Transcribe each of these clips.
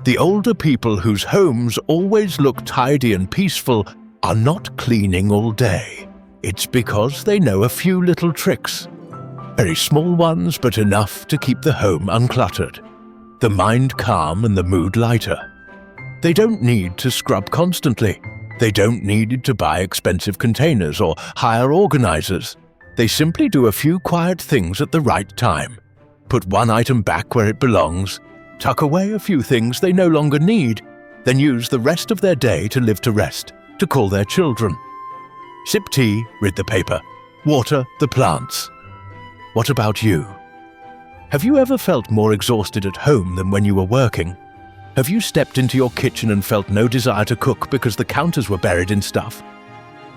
The older people whose homes always look tidy and peaceful are not cleaning all day. It's because they know a few little tricks. Very small ones, but enough to keep the home uncluttered, the mind calm and the mood lighter. They don't need to scrub constantly. They don't need to buy expensive containers or hire organizers. They simply do a few quiet things at the right time. Put one item back where it belongs, tuck away a few things they no longer need, then use the rest of their day to live to rest, to call their children. Sip tea, read the paper, water the plants. What about you? Have you ever felt more exhausted at home than when you were working? Have you stepped into your kitchen and felt no desire to cook because the counters were buried in stuff?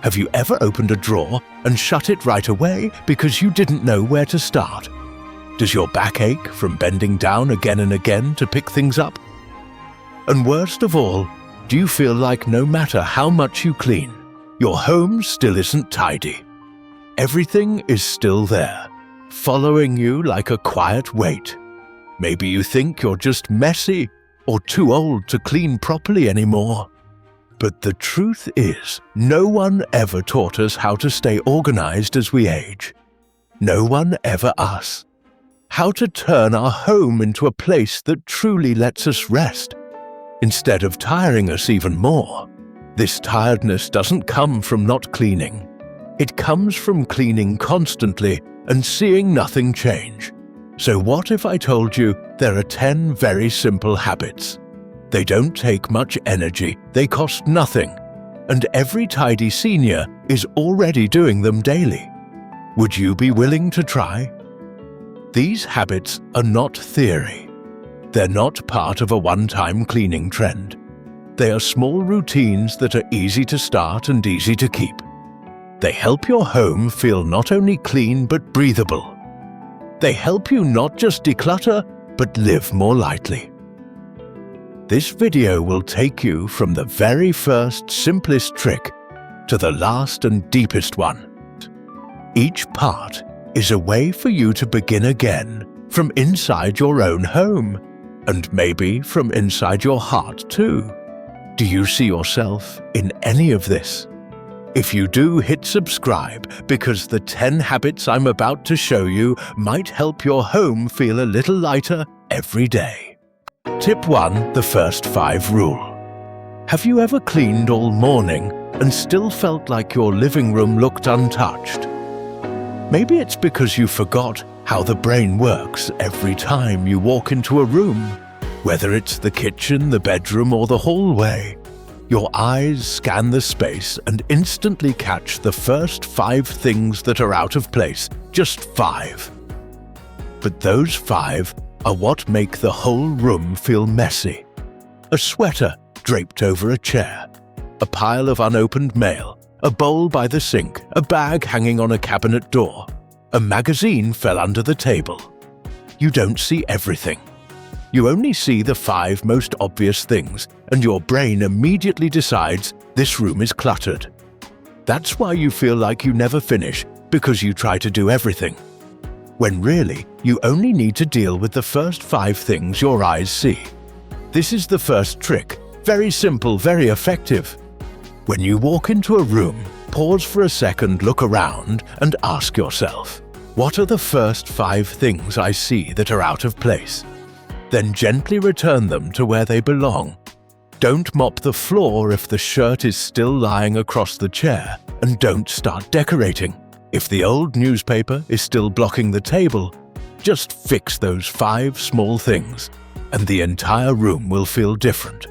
Have you ever opened a drawer and shut it right away because you didn't know where to start? Does your back ache from bending down again and again to pick things up? And worst of all, do you feel like no matter how much you clean, your home still isn't tidy? Everything is still there, following you like a quiet weight. Maybe you think you're just messy or too old to clean properly anymore. But the truth is, no one ever taught us how to stay organized as we age. No one ever asked how to turn our home into a place that truly lets us rest, instead of tiring us even more. This tiredness doesn't come from not cleaning. It comes from cleaning constantly and seeing nothing change. So what if I told you there are 10 very simple habits? They don't take much energy, they cost nothing, and every tidy senior is already doing them daily. Would you be willing to try? These habits are not theory. They're not part of a one-time cleaning trend. They are small routines that are easy to start and easy to keep. They help your home feel not only clean but breathable. They help you not just declutter, but live more lightly. This video will take you from the very first simplest trick to the last and deepest one. Each part is a way for you to begin again from inside your own home, and maybe from inside your heart too. Do you see yourself in any of this? If you do, hit subscribe, because the 10 habits I'm about to show you might help your home feel a little lighter every day. Tip 1. The first 5 rule. Have you ever cleaned all morning and still felt like your living room looked untouched? Maybe it's because you forgot how the brain works every time you walk into a room. Whether it's the kitchen, the bedroom, or the hallway, your eyes scan the space and instantly catch the first 5 things that are out of place. Just 5. But those 5 are what make the whole room feel messy. A sweater draped over a chair, a pile of unopened mail, a bowl by the sink, a bag hanging on a cabinet door, a magazine fell under the table. You don't see everything. You only see the 5 most obvious things, and your brain immediately decides this room is cluttered. That's why you feel like you never finish, because you try to do everything. When really, you only need to deal with the first 5 things your eyes see. This is the first trick. Very simple, very effective. When you walk into a room, pause for a second, look around, and ask yourself, what are the first 5 things I see that are out of place? Then gently return them to where they belong. Don't mop the floor if the shirt is still lying across the chair, and don't start decorating. If the old newspaper is still blocking the table, just fix those 5 small things, and the entire room will feel different.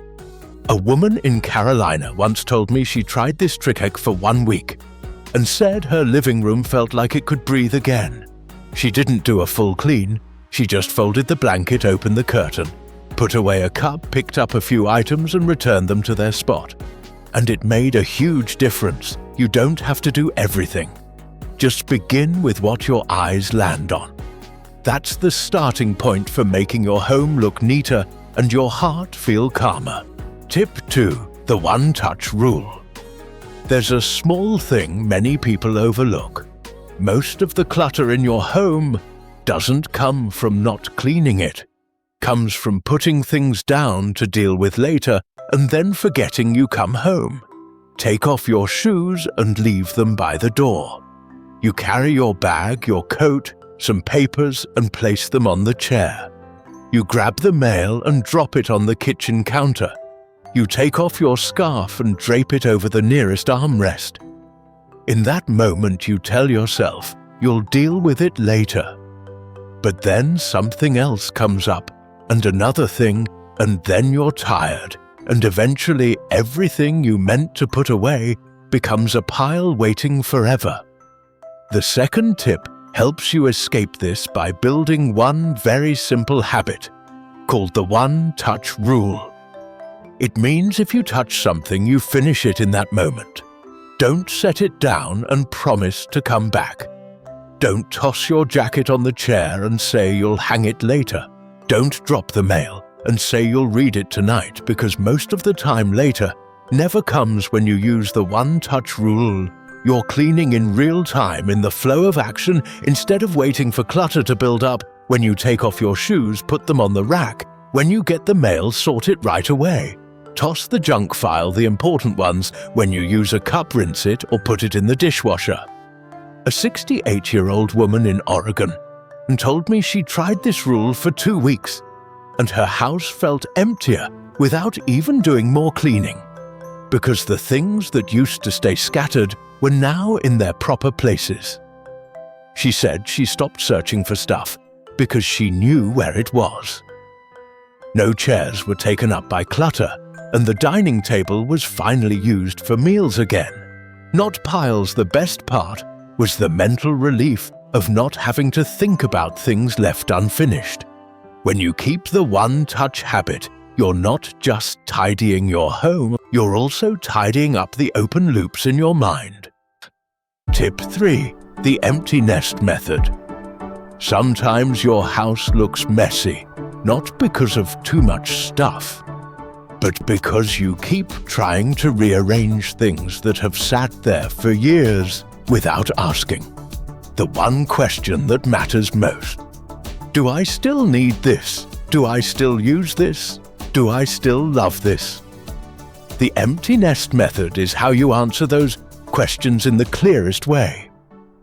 A woman in Carolina once told me she tried this trick for 1 week, and said her living room felt like it could breathe again. She didn't do a full clean. She just folded the blanket, opened the curtain, put away a cup, picked up a few items and returned them to their spot. And it made a huge difference. You don't have to do everything. Just begin with what your eyes land on. That's the starting point for making your home look neater and your heart feel calmer. Tip 2. The one-touch rule. There's a small thing many people overlook. Most of the clutter in your home doesn't come from not cleaning it. comes from putting things down to deal with later and then forgetting you come home. Take off your shoes and leave them by the door. You carry your bag, your coat, some papers and place them on the chair. You grab the mail and drop it on the kitchen counter. You take off your scarf and drape it over the nearest armrest. In that moment you tell yourself you'll deal with it later. But then something else comes up, and another thing, and then you're tired, and eventually everything you meant to put away becomes a pile waiting forever. The second tip helps you escape this by building one very simple habit, called the one-touch rule. It means if you touch something, you finish it in that moment. Don't set it down and promise to come back. Don't toss your jacket on the chair and say you'll hang it later. Don't drop the mail and say you'll read it tonight, because most of the time later never comes when you use the one-touch rule. You're cleaning in real time in the flow of action instead of waiting for clutter to build up. When you take off your shoes, put them on the rack. When you get the mail, sort it right away. Toss the junk file, the important ones. When you use a cup, rinse it or put it in the dishwasher. A 68-year-old woman in Oregon told me she tried this rule for 2 weeks, and her house felt emptier without even doing more cleaning, because the things that used to stay scattered were now in their proper places. She said she stopped searching for stuff because she knew where it was. No chairs were taken up by clutter, and the dining table was finally used for meals again. Not piles. The best part was the mental relief of not having to think about things left unfinished. When you keep the one-touch habit, you're not just tidying your home, you're also tidying up the open loops in your mind. Tip 3. The empty nest method. Sometimes your house looks messy, not because of too much stuff, but because you keep trying to rearrange things that have sat there for years without asking. The one question that matters most. Do I still need this? Do I still use this? Do I still love this? The empty nest method is how you answer those questions in the clearest way.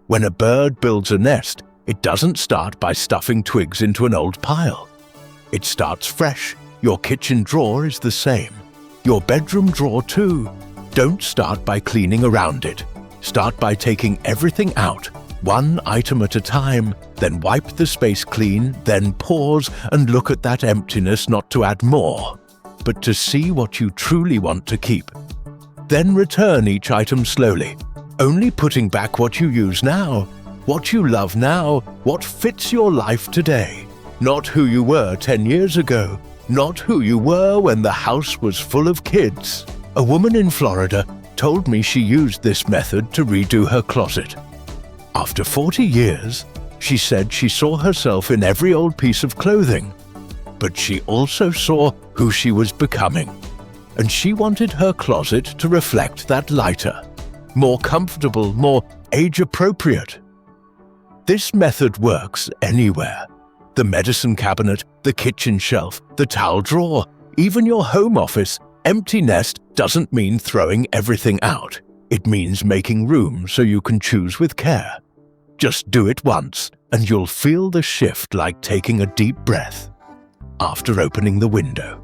When a bird builds a nest, it doesn't start by stuffing twigs into an old pile. It starts fresh. Your kitchen drawer is the same. Your bedroom drawer too. Don't start by cleaning around it. Start by taking everything out, one item at a time, then wipe the space clean, then pause and look at that emptiness, not to add more, but to see what you truly want to keep. Then return each item slowly, only putting back what you use now, what you love now, what fits your life today, not who you were 10 years ago, not who you were when the house was full of kids. A woman in Florida told me she used this method to redo her closet. After 40 years, she said she saw herself in every old piece of clothing, but she also saw who she was becoming, and she wanted her closet to reflect that lighter, more comfortable, more age-appropriate. This method works anywhere. The medicine cabinet, the kitchen shelf, the towel drawer, even your home office. Empty nest doesn't mean throwing everything out. It means making room so you can choose with care. Just do it once, and you'll feel the shift like taking a deep breath after opening the window.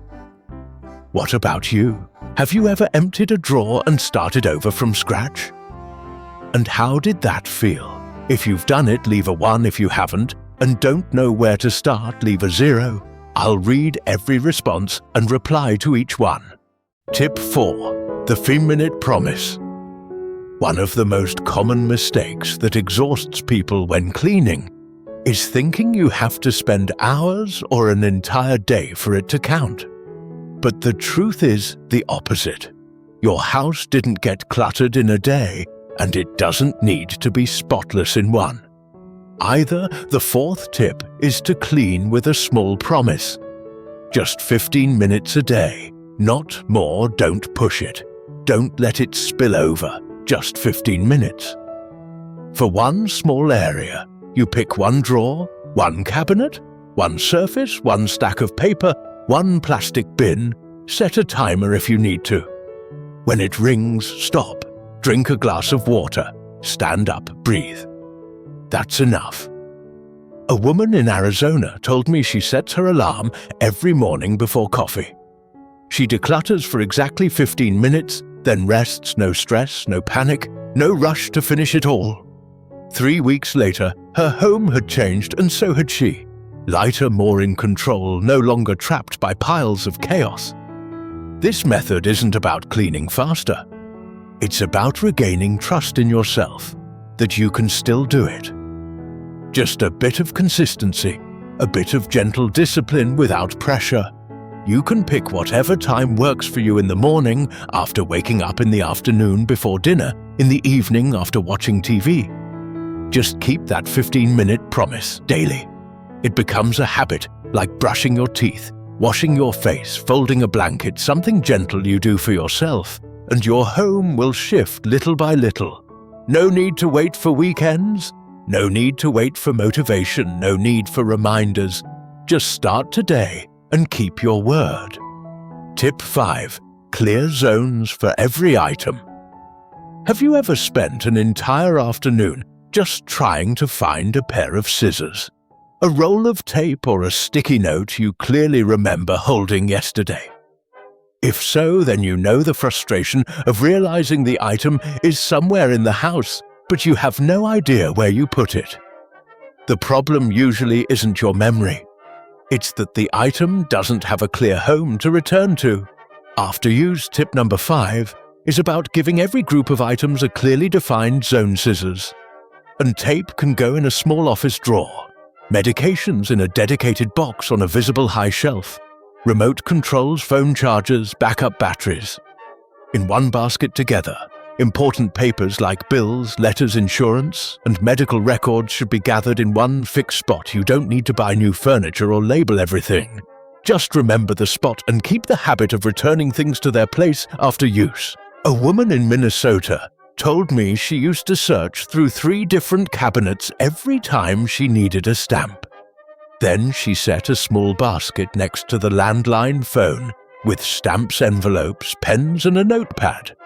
What about you? Have you ever emptied a drawer and started over from scratch? And how did that feel? If you've done it, leave a 1. If you haven't, and don't know where to start, leave a 0. I'll read every response and reply to each one. Tip 4. The 3-minute promise. One of the most common mistakes that exhausts people when cleaning is thinking you have to spend hours or an entire day for it to count. But the truth is the opposite. Your house didn't get cluttered in a day, and it doesn't need to be spotless in one. Either. The 4th tip is to clean with a small promise. Just 15 minutes a day. Not more. Don't push it. Don't let it spill over. Just 15 minutes. For one small area, you pick one drawer, one cabinet, one surface, one stack of paper, one plastic bin. Set a timer if you need to. When it rings, stop. Drink a glass of water. Stand up, breathe. That's enough. A woman in Arizona told me she sets her alarm every morning before coffee. She declutters for exactly 15 minutes, then rests, no stress, no panic, no rush to finish it all. 3 weeks later, her home had changed and so had she. Lighter, more in control, no longer trapped by piles of chaos. This method isn't about cleaning faster. It's about regaining trust in yourself, that you can still do it. Just a bit of consistency, a bit of gentle discipline without pressure. You can pick whatever time works for you in the morning, after waking up, in the afternoon before dinner, in the evening after watching TV. Just keep that 15-minute promise daily. It becomes a habit, like brushing your teeth, washing your face, folding a blanket, something gentle you do for yourself, and your home will shift little by little. No need to wait for weekends. No need to wait for motivation, no need for reminders. Just start today and keep your word. Tip 5. Clear zones for every item. Have you ever spent an entire afternoon just trying to find a pair of scissors? A roll of tape or a sticky note you clearly remember holding yesterday? If so, then you know the frustration of realizing the item is somewhere in the house, but you have no idea where you put it. The problem usually isn't your memory. It's that the item doesn't have a clear home to return to. After use, tip number 5 is about giving every group of items a clearly defined zone. Scissors and tape can go in a small office drawer, medications in a dedicated box on a visible high shelf, remote controls, phone chargers, backup batteries. In one basket together. Important papers like bills, letters, insurance, and medical records should be gathered in one fixed spot. You don't need to buy new furniture or label everything. Just remember the spot and keep the habit of returning things to their place after use. A woman in Minnesota told me she used to search through 3 different cabinets every time she needed a stamp. Then she set a small basket next to the landline phone with stamps, envelopes, pens, and a notepad.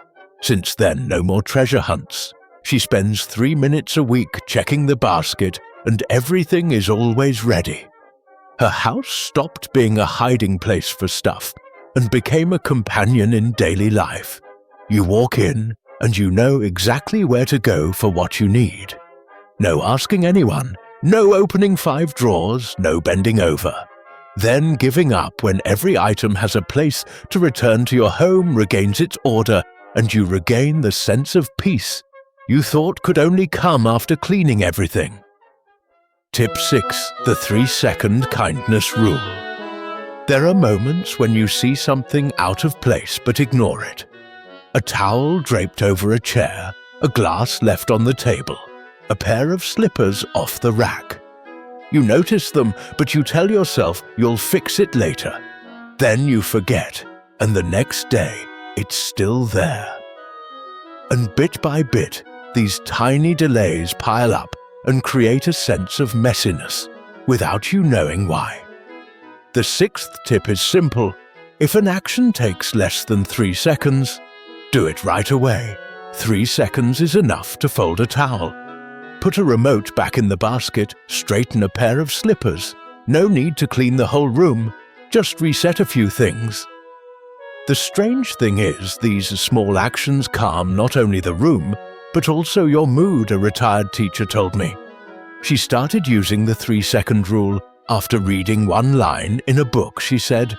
Since then, no more treasure hunts. She spends 3 minutes a week checking the basket, and everything is always ready. Her house stopped being a hiding place for stuff and became a companion in daily life. You walk in, and you know exactly where to go for what you need. No asking anyone, no opening 5 drawers, no bending over. Then giving up when every item has a place to return to. Your home regains its order, and you regain the sense of peace you thought could only come after cleaning everything. Tip 6. The 3-second kindness rule. There are moments when you see something out of place but ignore it. A towel draped over a chair, a glass left on the table, a pair of slippers off the rack. You notice them, but you tell yourself you'll fix it later. Then you forget, and the next day, it's still there. And bit by bit, these tiny delays pile up and create a sense of messiness without you knowing why. The 6th tip is simple. If an action takes less than 3 seconds, do it right away. 3 seconds is enough to fold a towel. Put a remote back in the basket, straighten a pair of slippers. No need to clean the whole room, just reset a few things. The strange thing is, these small actions calm not only the room, but also your mood, a retired teacher told me. She started using the 3-second rule after reading one line in a book. She said,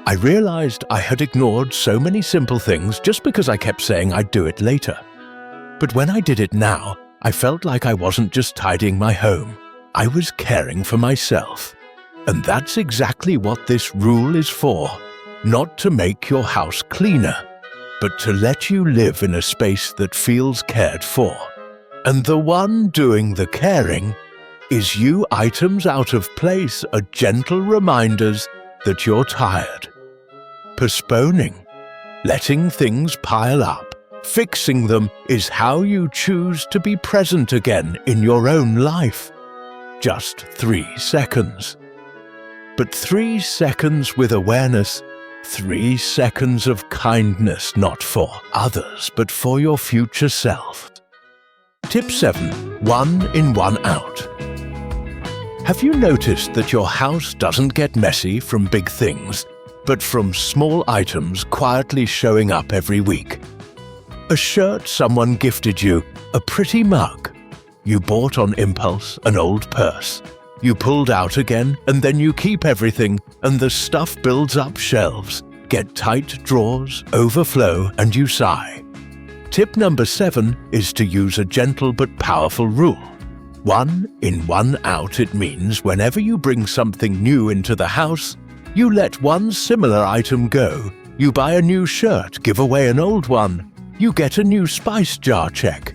"I realized I had ignored so many simple things just because I kept saying I'd do it later. But when I did it now, I felt like I wasn't just tidying my home, I was caring for myself." And that's exactly what this rule is for. Not to make your house cleaner, but to let you live in a space that feels cared for. And the one doing the caring is you. Items out of place are gentle reminders that you're tired. Postponing, letting things pile up, fixing them is how you choose to be present again in your own life. Just 3 seconds. but 3 seconds with awareness, 3 seconds of kindness, not for others, but for your future self. Tip 7. 1 in, 1 out. Have you noticed that your house doesn't get messy from big things, but from small items quietly showing up every week? A shirt someone gifted you, a pretty mug. You bought on impulse an old purse. You pulled out again, and then you keep everything, and the stuff builds up shelves, get tight drawers, overflow, and you sigh. Tip number 7 is to use a gentle but powerful rule. 1 in, 1 out. It means whenever you bring something new into the house, you let one similar item go. You buy a new shirt, give away an old one. You get a new spice jar check.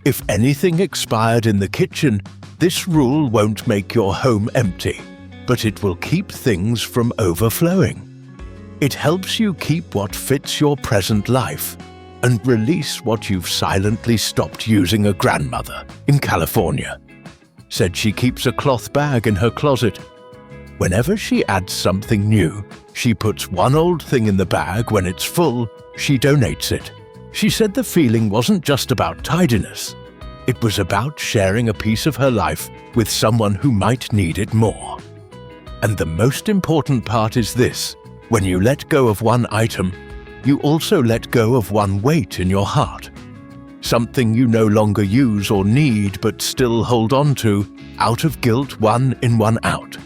If anything expired in the kitchen, this rule won't make your home empty, but it will keep things from overflowing. It helps you keep what fits your present life and release what you've silently stopped using. A grandmother in California said she keeps a cloth bag in her closet. Whenever she adds something new, she puts one old thing in the bag. When it's full, she donates it. She said the feeling wasn't just about tidiness. It was about sharing a piece of her life with someone who might need it more. And the most important part is this: when you let go of one item, you also let go of one weight in your heart. Something you no longer use or need but still hold on to, out of guilt. 1 in, 1 out.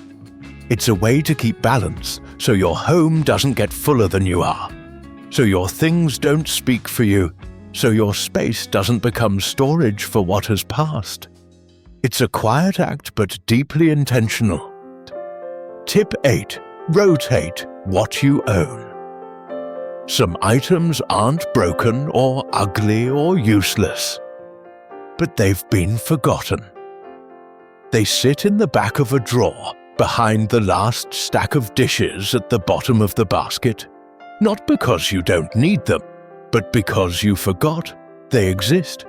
It's a way to keep balance, so your home doesn't get fuller than you are, so your things don't speak for you, so your space doesn't become storage for what has passed. It's a quiet act but deeply intentional. Tip 8. Rotate what you own. Some items aren't broken or ugly or useless, but they've been forgotten. They sit in the back of a drawer, behind the last stack of dishes at the bottom of the basket, not because you don't need them, but because you forgot they exist.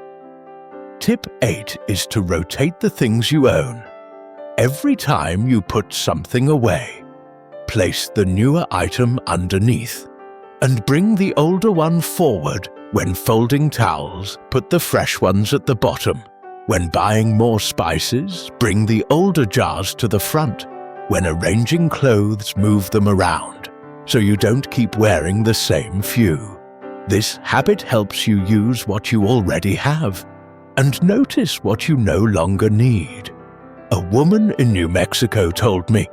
Tip 8 is to rotate the things you own. Every time you put something away, place the newer item underneath, and bring the older one forward. When folding towels, put the fresh ones at the bottom. When buying more spices, bring the older jars to the front. When arranging clothes, move them around, so you don't keep wearing the same few. This habit helps you use what you already have and notice what you no longer need. A woman in New Mexico told me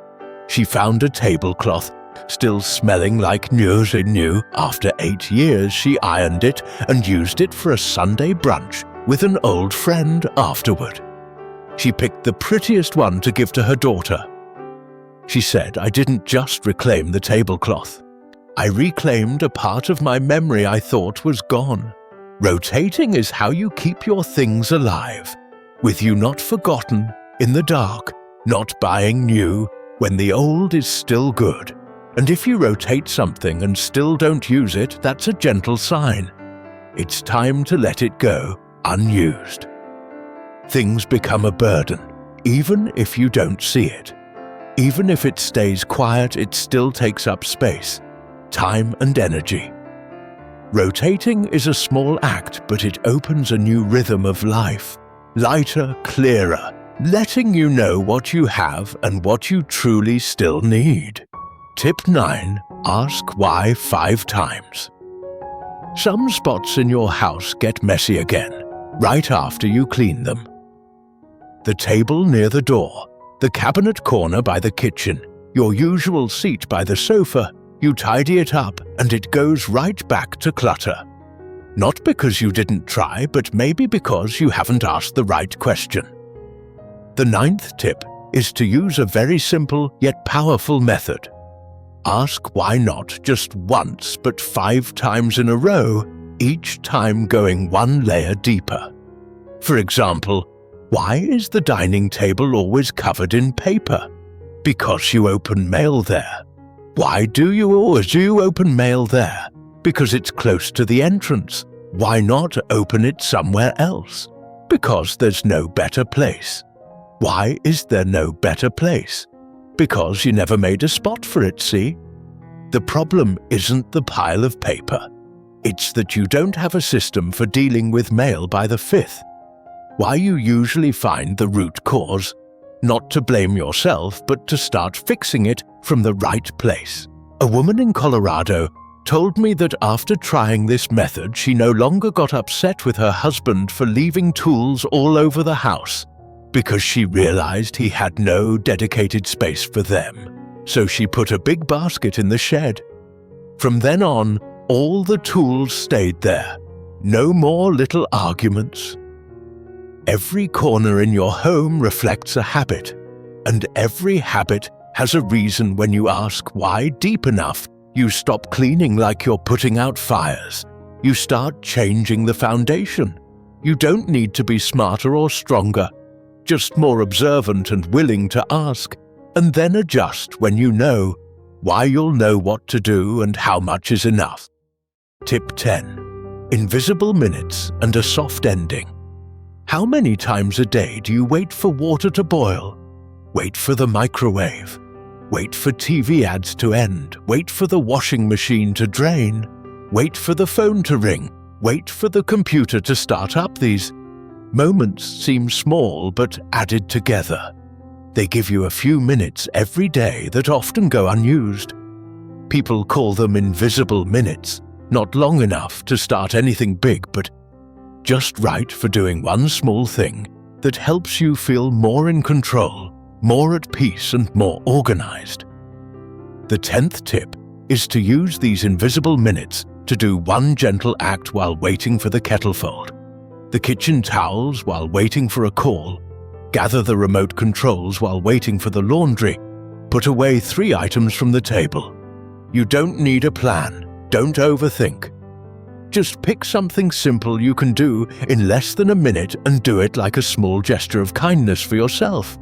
she found a tablecloth still smelling like new. After 8 years, she ironed it and used it for a Sunday brunch with an old friend afterward. She picked the prettiest one to give to her daughter. She said, "I didn't just reclaim the tablecloth. I reclaimed a part of my memory I thought was gone." Rotating is how you keep your things alive, with you not forgotten, in the dark, not buying new, when the old is still good. And if you rotate something and still don't use it, that's a gentle sign. It's time to let it go unused. Things become a burden, even if you don't see it. Even if it stays quiet, it still takes up space, time and energy. Rotating is a small act, but it opens a new rhythm of life, lighter, clearer, letting you know what you have and what you truly still need. Tip 9. Ask why 5 times. Some spots in your house get messy again, right after you clean them. The table near the door, the cabinet corner by the kitchen, your usual seat by the sofa, you tidy it up and it goes right back to clutter. Not because you didn't try, but maybe because you haven't asked the right question. The 9th tip is to use a very simple yet powerful method. Ask why not just once, but 5 times in a row, each time going one layer deeper. For example, why is the dining table always covered in paper? Because you open mail there. Why do you always open mail there? Because it's close to the entrance. Why not open it somewhere else? Because there's no better place. Why is there no better place? Because you never made a spot for it, see? The problem isn't the pile of paper. It's that you don't have a system for dealing with mail by the 5th. Why you usually find the root cause, not to blame yourself, but to start fixing it from the right place. A woman in Colorado told me that after trying this method, she no longer got upset with her husband for leaving tools all over the house because she realized he had no dedicated space for them. So she put a big basket in the shed. From then on, all the tools stayed there. No more little arguments. Every corner in your home reflects a habit, and every habit has a reason. When you ask why deep enough, you stop cleaning like you're putting out fires. You start changing the foundation. You don't need to be smarter or stronger, just more observant and willing to ask, and then adjust when you know why. You'll know what to do and how much is enough. Tip 10. Invisible minutes and a soft ending. How many times a day do you wait for water to boil? Wait for the microwave? Wait for TV ads to end? Wait for the washing machine to drain? Wait for the phone to ring? Wait for the computer to start up? These moments seem small, but added together, they give you a few minutes every day that often go unused. People call them invisible minutes, not long enough to start anything big, but just right for doing one small thing that helps you feel more in control, more at peace, and more organized. The 10th tip is to use these invisible minutes to do one gentle act while waiting for the kettle fold, the kitchen towels while waiting for a call, gather the remote controls while waiting for the laundry, put away 3 items from the table. You don't need a plan. Don't overthink. Just pick something simple you can do in less than a minute and do it like a small gesture of kindness for yourself.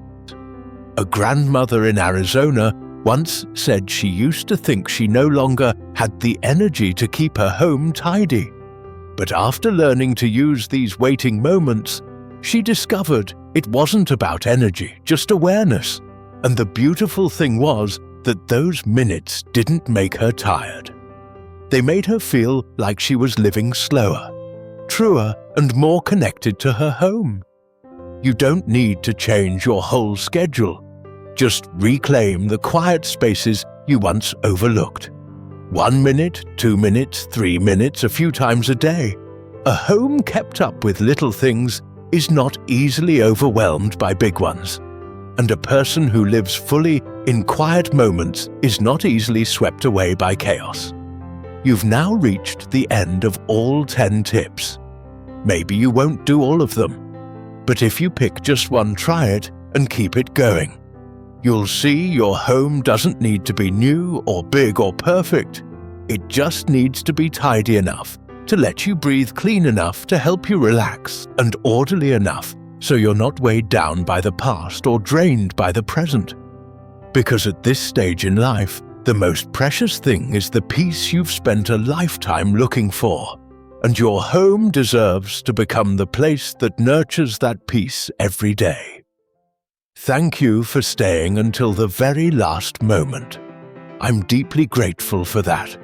A grandmother in Arizona once said she used to think she no longer had the energy to keep her home tidy. But after learning to use these waiting moments, she discovered it wasn't about energy, just awareness. And the beautiful thing was that those minutes didn't make her tired. They made her feel like she was living slower, truer, and more connected to her home. You don't need to change your whole schedule. Just reclaim the quiet spaces you once overlooked. 1 minute, 2 minutes, 3 minutes, a few times a day. A home kept up with little things is not easily overwhelmed by big ones. And a person who lives fully in quiet moments is not easily swept away by chaos. You've now reached the end of all 10 tips. Maybe you won't do all of them, but if you pick just one, try it and keep it going. You'll see your home doesn't need to be new or big or perfect. It just needs to be tidy enough to let you breathe, clean enough to help you relax, and orderly enough so you're not weighed down by the past or drained by the present. Because at this stage in life, the most precious thing is the peace you've spent a lifetime looking for, and your home deserves to become the place that nurtures that peace every day. Thank you for staying until the very last moment. I'm deeply grateful for that.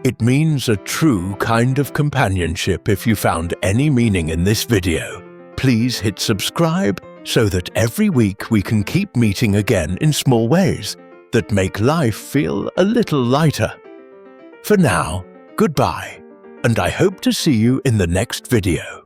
It means a true kind of companionship. If you found any meaning in this video, please hit subscribe so that every week we can keep meeting again in small ways that make life feel a little lighter. For now, goodbye, and I hope to see you in the next video.